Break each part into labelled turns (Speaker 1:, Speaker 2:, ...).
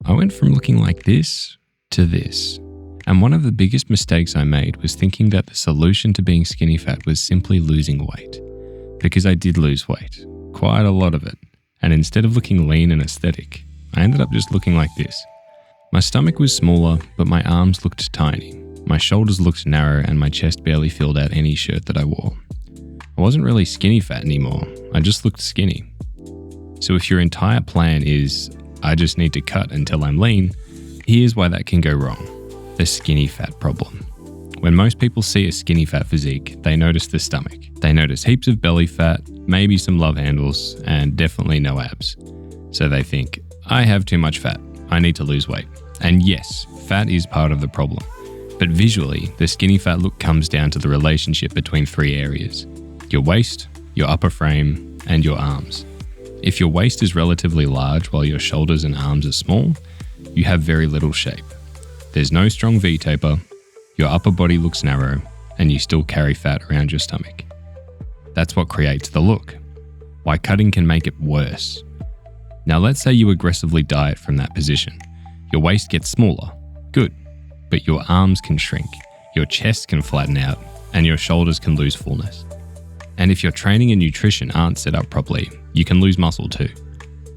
Speaker 1: I went from looking like this to this. And one of the biggest mistakes I made was thinking that the solution to being skinny fat was simply losing weight. Because I did lose weight, quite a lot of it. And instead of looking lean and aesthetic, I ended up just looking like this. My stomach was smaller, but my arms looked tiny. My shoulders looked narrow and my chest barely filled out any shirt that I wore. I wasn't really skinny fat anymore, I just looked skinny. So if your entire plan is, I just need to cut until I'm lean, here's why that can go wrong. The skinny fat problem. When most people see a skinny fat physique, they notice the stomach. They notice heaps of belly fat, maybe some love handles, and definitely no abs. So they think, I have too much fat, I need to lose weight. And yes, fat is part of the problem. But visually, the skinny fat look comes down to the relationship between three areas: your waist, your upper frame, and your arms. If your waist is relatively large while your shoulders and arms are small, you have very little shape. There's no strong V-taper, your upper body looks narrow, and you still carry fat around your stomach. That's what creates the look. Why cutting can make it worse. Now let's say you aggressively diet from that position. Your waist gets smaller, good, but your arms can shrink, your chest can flatten out, and your shoulders can lose fullness. And if your training and nutrition aren't set up properly, you can lose muscle too.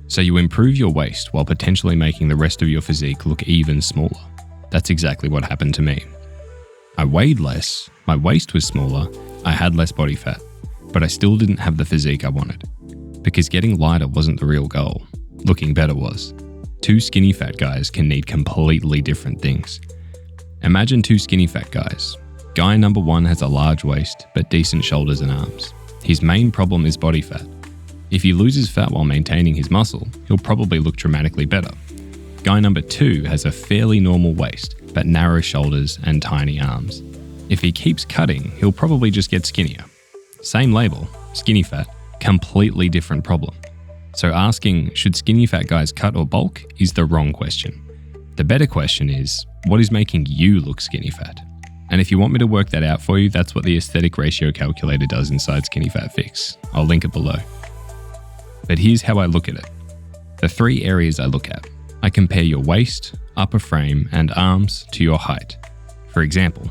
Speaker 1: So you improve your waist while potentially making the rest of your physique look even smaller. That's exactly what happened to me. I weighed less, my waist was smaller, I had less body fat, but I still didn't have the physique I wanted. Because getting lighter wasn't the real goal, looking better was. Two skinny fat guys can need completely different things. Imagine two skinny fat guys. Guy number one has a large waist, but decent shoulders and arms. His main problem is body fat. If he loses fat while maintaining his muscle, he'll probably look dramatically better. Guy number two has a fairly normal waist, but narrow shoulders and tiny arms. If he keeps cutting, he'll probably just get skinnier. Same label, skinny fat, completely different problem. So asking, should skinny fat guys cut or bulk, is the wrong question. The better question is, what is making you look skinny fat? And if you want me to work that out for you, that's what the aesthetic ratio calculator does inside Skinny Fat Fix. I'll link it below. But here's how I look at it. The three areas I look at. I compare your waist, upper frame, and arms to your height. For example,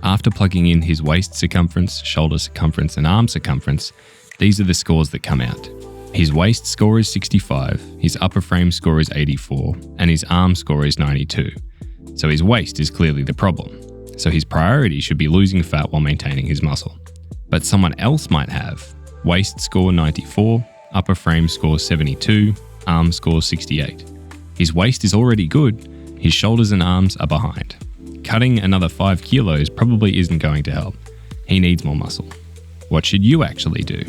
Speaker 1: after plugging in his waist circumference, shoulder circumference, and arm circumference, these are the scores that come out. His waist score is 65, his upper frame score is 84, and his arm score is 92. So his waist is clearly the problem. So his priority should be losing fat while maintaining his muscle. But someone else might have waist score 94, upper frame score 72, arm score 68. His waist is already good, his shoulders and arms are behind. Cutting another 5 kilos probably isn't going to help. He needs more muscle. What should you actually do?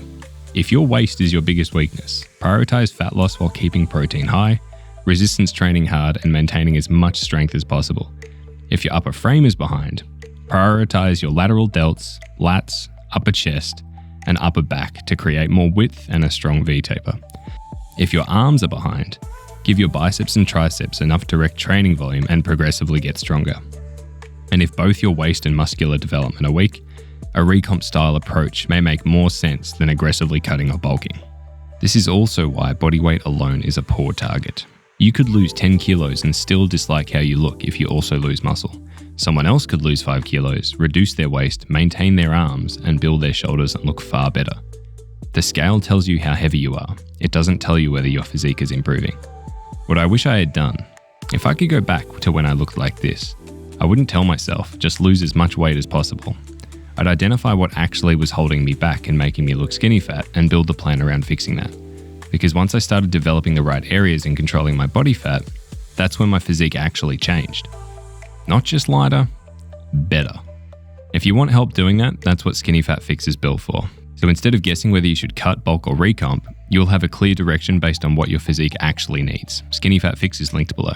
Speaker 1: If your waist is your biggest weakness, prioritize fat loss while keeping protein high, resistance training hard, and maintaining as much strength as possible. If your upper frame is behind, prioritize your lateral delts, lats, upper chest, and upper back to create more width and a strong V-taper. If your arms are behind, give your biceps and triceps enough direct training volume and progressively get stronger. And if both your waist and muscular development are weak, a recomp style approach may make more sense than aggressively cutting or bulking. This is also why body weight alone is a poor target. You could lose 10 kilos and still dislike how you look if you also lose muscle. Someone else could lose 5 kilos, reduce their waist, maintain their arms, and build their shoulders and look far better. The scale tells you how heavy you are. It doesn't tell you whether your physique is improving. What I wish I had done, if I could go back to when I looked like this, I wouldn't tell myself, just lose as much weight as possible. I'd identify what actually was holding me back and making me look skinny fat and build the plan around fixing that. Because once I started developing the right areas and controlling my body fat, that's when my physique actually changed. Not just lighter, better. If you want help doing that, that's what Skinny Fat Fix is built for. So instead of guessing whether you should cut, bulk, or recomp, you'll have a clear direction based on what your physique actually needs. Skinny Fat Fix is linked below.